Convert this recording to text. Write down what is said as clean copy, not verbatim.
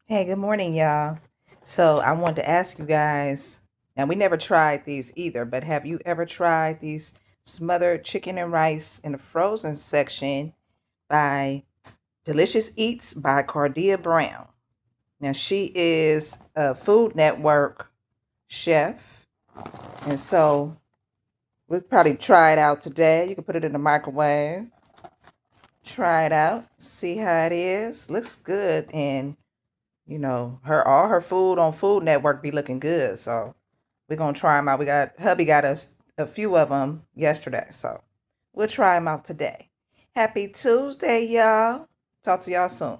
Hey, good morning, y'all. So I wanted to ask you guys, now we never tried these either, but have you ever tried these smothered chicken and rice in the frozen section by Delicious Eats by Kardea Brown? Now she is a Food Network chef, and so we'll probably try it out today. You can put it in the microwave, try it out, see how it is. Looks good, and her all her food on Food Network be looking good. So we're gonna try them out. We got hubby got us a few of them yesterday, so we'll try them out today. Happy Tuesday, y'all. Talk to y'all soon.